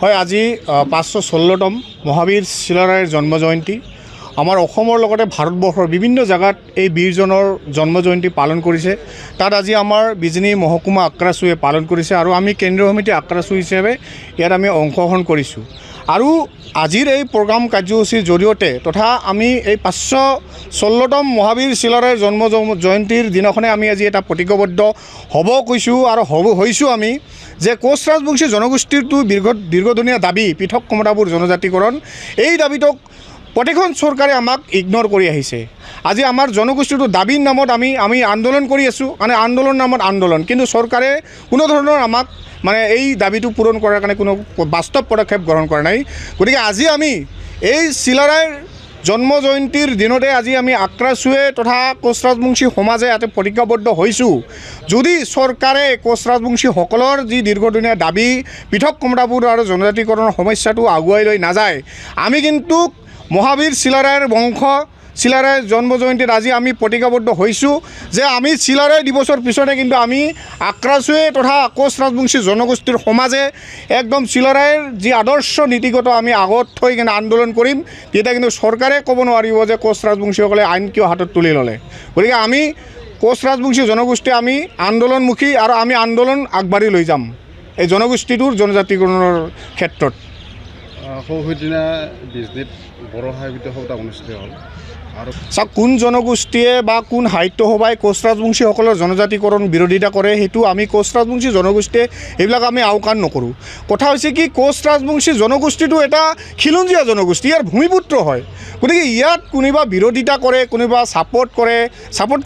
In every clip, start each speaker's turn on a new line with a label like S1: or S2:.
S1: হয় আজি 516তম মহাবীৰ চিলাৰায়ৰ জন্ম জয়ন্তী আমাৰ অসমৰ লগতে ভাৰতবৰ্ষৰ বিভিন্ন জায়গাত এই বীৰজনৰ জন্ম জয়ন্তী পালন কৰিছে। তাত আজি আমাৰ বিজনী মহকুমা আক্ৰাচুৱে পালন কৰিছে আৰু আমি কেন্দ্ৰীয় সমিতি আক্ৰাচু হিচাপে ইয়াত আমি অংশগ্ৰহণ কৰিছোঁ। আৰু আজিৰ এই প্ৰগ্ৰাম কাৰ্যসূচীৰ জৰিয়তে তথা আমি এই 516তম মহাবীৰ চিলাৰায়ৰ জন্ম জয়ন্তীৰ দিনাখনে আমি আজি এটা প্ৰতিজ্ঞাবদ্ধ হ'ব কৈছোঁ আৰু হৈছোঁ আমি যে কোচ ৰাজবংশী জনগোষ্ঠীৰটো দীৰ্ঘদিনীয়া দাবী পৃথক কমতাপুৰ জনজাতিকৰণ, এই দাবীটোক প্ৰতিখন চৰকাৰে আমাক ইগন'ৰ কৰি আহিছে। আজি আমাৰ জনগোষ্ঠীটো দাবীৰ নামত আমি আন্দোলন কৰি আছোঁ, মানে আন্দোলন নামত আন্দোলন, কিন্তু চৰকাৰে কোনো ধৰণৰ আমাক এই দাবীটো পূৰণ কৰাৰ কাৰণে কোনো বাস্তৱ পদক্ষেপ গ্ৰহণ কৰা নাই। গতিকে আজি আমি এই চিলাৰায়ৰ জন্ম জয়ন্তীৰ দিনতে আজি আমি আক্ৰাচুৱে তথা কোচ ৰাজবংশী সমাজে ইয়াতে প্ৰতিজ্ঞাবদ্ধ হৈছোঁ, যদি চৰকাৰে কোচ ৰাজবংশীসকলৰ যি দীৰ্ঘদিনীয়া দাবী পৃথক কমতাপুৰ আৰু জনজাতিকৰণৰ সমস্যাটো আগুৱাই লৈ নাযায়, আমি কিন্তু মহাবীৰ চিলাৰায়ৰ বংশ চিলাৰায়ৰ জন্ম জয়ন্তীত আজি আমি প্ৰতিজ্ঞাবদ্ধ হৈছোঁ যে আমি চিলাৰায় দিৱসৰ পিছতে কিন্তু আমি আক্ৰাচুৱে তথা কোচ ৰাজবংশী জনগোষ্ঠীৰ সমাজে একদম চিলাৰায়ৰ যি আদৰ্শ নীতিগত আমি আগত থৈ কিনে আন্দোলন কৰিম। তেতিয়া কিন্তু চৰকাৰে ক'ব নোৱাৰিব যে কোচ ৰাজবংশীসকলে আইন কিয় হাতত তুলি ল'লে। গতিকে আমি কোচ ৰাজবংশী জনগোষ্ঠী আমি আন্দোলনমুখী আৰু আমি আন্দোলন আগবাঢ়ি লৈ যাম এই জনগোষ্ঠীটোৰ জনজাতিকৰণৰ ক্ষেত্ৰত।
S2: সৌদিনা বিজনীত বড়ো সাহিত্য সভা অনুষ্ঠিত হ'ল আৰু
S1: চাওক, কোন জনগোষ্ঠীয়ে বা কোন সাহিত্য সভাই কোচ ৰাজবংশীসকলৰ জনজাতিকৰণ বিৰোধিতা কৰে সেইটো আমি কোচ ৰাজবংশী জনগোষ্ঠীয়ে সেইবিলাক আমি আওকাণ নকৰোঁ। কথা হৈছে কি, কোচ ৰাজবংশী জনগোষ্ঠীটো এটা খিলঞ্জীয়া জনগোষ্ঠী, ইয়াৰ ভূমিপুত্ৰ হয়। গতিকে ইয়াত কোনোবা বিৰোধিতা কৰে, কোনোবা ছাপোৰ্ট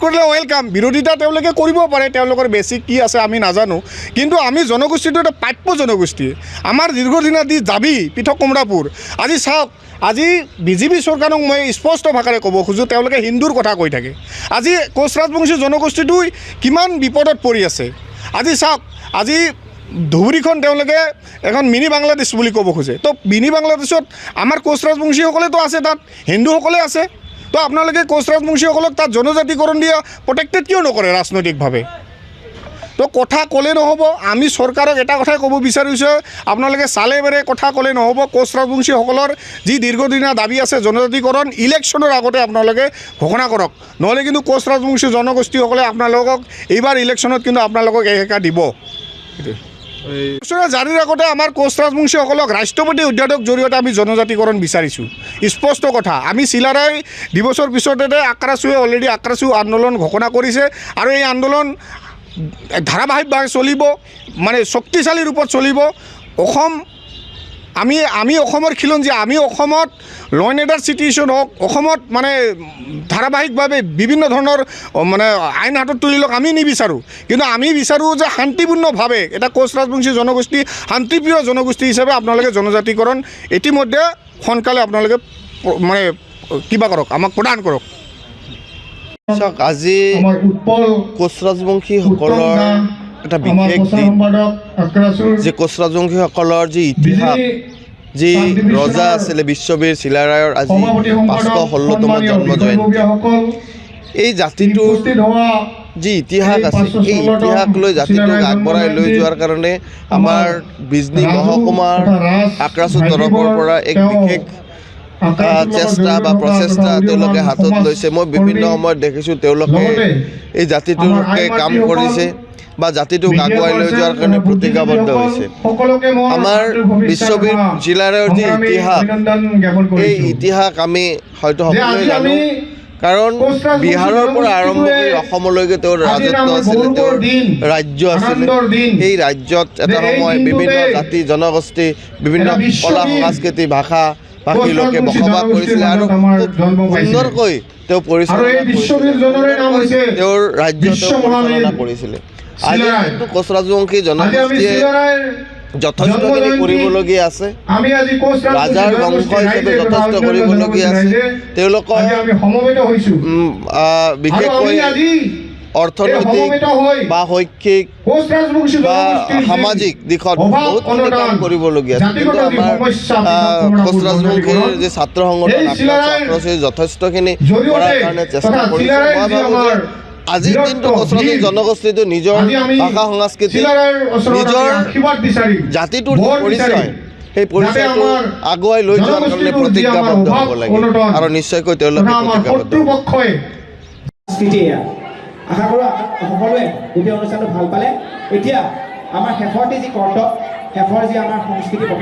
S1: কৰিলে ৱেলকাম, বিৰোধিতা তেওঁলোকে কৰিব পাৰে, তেওঁলোকৰ বেছিক কি আছে আমি নাজানো। কিন্তু আমি জনগোষ্ঠীটো এটা প্ৰাপ্য জনগোষ্ঠী, আমাৰ দীৰ্ঘদিনীয়া যি দাবী পৃথক কমতাপুৰ। আজি চাওক, আজি বিজেপি চৰকাৰক মই স্পষ্ট ভাষাৰে ক'ব খোজোঁ, তেওঁলোকে হিন্দুৰ কথা কৈ থাকে। আজি কোচ ৰাজবংশী জনগোষ্ঠীটো কিমান বিপদত পৰি আছে। আজি চাওক, আজি ধুবুৰীখন তেওঁলোকে এখন মিনি বাংলাদেশ বুলি ক'ব খোজে। তো মিনি বাংলাদেশত আমাৰ কোচ ৰাজবংশীসকলেতো আছে, তাত হিন্দুসকলে আছে। তো আপোনালোকে কোচ ৰাজবংশীসকলক তাত জনজাতিকৰণ দিয়া প্ৰটেক্টেড কিয় নকৰে ৰাজনৈতিকভাৱে? তো কথা ক'লে নহ'ব। আমি চৰকাৰক এটা কথাই ক'ব বিচাৰিছোঁ, আপোনালোকে চালে বেৰে কথা ক'লে নহ'ব। কোচ ৰাজবংশীসকলৰ যি দীৰ্ঘদিনীয়া দাবী আছে জনজাতিকৰণ, ইলেকশ্যনৰ আগতে আপোনালোকে ঘোষণা কৰক, নহ'লে কিন্তু কোচ ৰাজবংশী জনগোষ্ঠীসকলে আপোনালোকক এইবাৰ ইলেকশ্যনত কিন্তু আপোনালোকক একা দিব। জাৰিৰ আগতে আমাৰ কোচ ৰাজবংশীসকলক ৰাষ্ট্ৰপতি উদ্যানক জৰিয়তে আমি জনজাতিকৰণ বিচাৰিছোঁ। স্পষ্ট কথা, আমি চিলাৰায় দিৱসৰ পিছতে আক্ৰাচুৱে অলৰেডি আক্ৰাচু আন্দোলন ঘোষণা কৰিছে আৰু এই আন্দোলন ধাৰাবাহিকভাৱে চলিব, শক্তিশালী ৰূপত চলিব। আমি অসমৰ খিলঞ্জীয়া, আমি অসমত ল' এণ্ড অৰ্ডাৰ চিটুৱেশ্যন হওক, অসমত ধাৰাবাহিকভাৱে বিভিন্ন ধৰণৰ আইন হাতত তুলি লওক আমি নিবিচাৰোঁ। কিন্তু আমি বিচাৰোঁ যে শান্তিপূৰ্ণভাৱে এটা কোচ ৰাজবংশী জনগোষ্ঠী শান্তিপ্ৰিয় জনগোষ্ঠী হিচাপে আপোনালোকে জনজাতিকৰণ ইতিমধ্যে সোনকালে আপোনালোকে কিবা কৰক, আমাক প্ৰদান কৰক।
S3: চাওক, আজি কোচ ৰাজবংশীসকলৰ এটা বিশেষ দিন, যে কোচ ৰাজবংশীসকলৰ যি ইতিহাস, যি ৰজা আছিলে বিশ্ববীৰ চিলাৰায়ৰ আজি 516তম জন্ম জয়ন্তী। এই জাতিটোৰ যি ইতিহাস আছে, এই ইতিহাস লৈ জাতিটোক আগবঢ়াই লৈ যোৱাৰ কাৰণে আমাৰ বিজনী মহকুমাৰ আক্ৰাচুৰ তৰফৰ পৰা এক বিশেষ চেষ্টা বা প্ৰচেষ্টা তেওঁলোকে হাতত লৈছে। মই বিভিন্ন সময়ত দেখিছোঁ তেওঁলোকে এই জাতিটোকে কাম কৰিছে বা জাতিটোক আগুৱাই লৈ যোৱাৰ কাৰণে প্ৰতিজ্ঞাবদ্ধ হৈছে। আমাৰ বিশ্ববীৰ চিলাৰায়ৰ যি ইতিহাস, এই ইতিহাস আমি হয়তো সকলোৱে জানো, কাৰণ বিহাৰৰ পৰা আৰম্ভ কৰি অসমলৈকে তেওঁৰ ৰাজত্ব আছিলে, তেওঁৰ ৰাজ্য আছিলে। এই ৰাজ্যত এটা সময় বিভিন্ন জাতি জনগোষ্ঠী, বিভিন্ন কলা সংস্কৃতি ভাষা ভাষী লোকে বসবাস কৰিছিলে আৰু সুন্দৰকৈ তেওঁ তেওঁৰ ৰাজ্য পৰিচালনা কৰিছিলে। আজি কিন্তু কোচ ৰাজবংশী জনগোষ্ঠীয়ে যথেষ্টখিনি কৰিবলগীয়া আছে, ৰাজাৰ বংশ হিচাপে যথেষ্ট কৰিবলগীয়া আছে। তেওঁলোকৰ বিশেষকৈ অৰ্থনৈতিক বা শৈক্ষিক বা সামাজিক দিশত বহুতখিনি কাম কৰিবলগীয়া আছে। কিন্তু আমাৰ কোচ ৰাজবংশীৰ যি ছাত্ৰ সংগঠন আক্ৰাচুৱে যথেষ্টখিনি কৰাৰ কাৰণে চেষ্টা কৰিছে। মই ভাবোঁ যে আজিৰ দিনটো কোচ ৰাজবংশী জনগোষ্ঠীটো নিজৰ ভাষা সংস্কৃতি, নিজৰ জাতিটোৰ পৰিচয়, সেই পৰিচয়টো আগুৱাই লৈ যোৱাৰ কাৰণে প্ৰতিজ্ঞাবদ্ধ হ'ব লাগে আৰু নিশ্চয়কৈ তেওঁলোকে প্ৰতিজ্ঞাবদ্ধ হ'ব।
S4: আশা কৰোঁ সকলোৱে গোটেই অনুষ্ঠানটো ভাল পালে। এতিয়া আমাৰ শেষৰ যি কৰ্তব্য, শেষৰ যি আমাৰ সংস্কৃতি